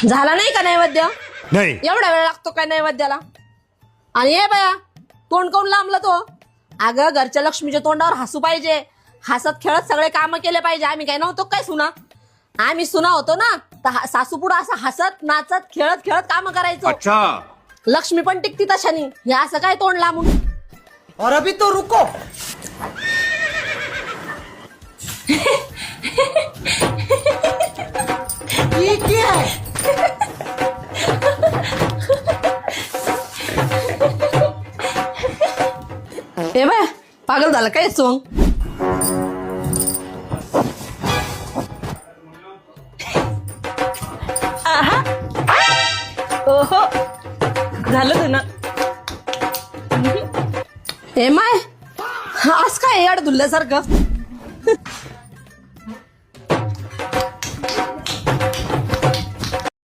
झाला नाही का नैवेद्य? नाही. एवढा वेळ लागतो काय नैवेद्याला? आणि ये बाया, तोंड काऊन लांबला तो? अगं घरच्या लक्ष्मीच्या तोंडावर हसू पाहिजे, हसत खेळत सगळे काम केले पाहिजे. आम्ही काय नव्हतो काय सुना? आम्ही सुना होतो ना, तर सासू पुढं असं हसत नाचत खेळत खेळत काम करायचो. अच्छा. लक्ष्मी पण टिकती तशानी. हे असं काय तोंड लांबून? और अभी तो रुको. ये क्या है? ए बाय, पागल झालं काय सोंग? ओहो, झालं तुला. ए माय, आज काय याड धुल्ल्यासारखं?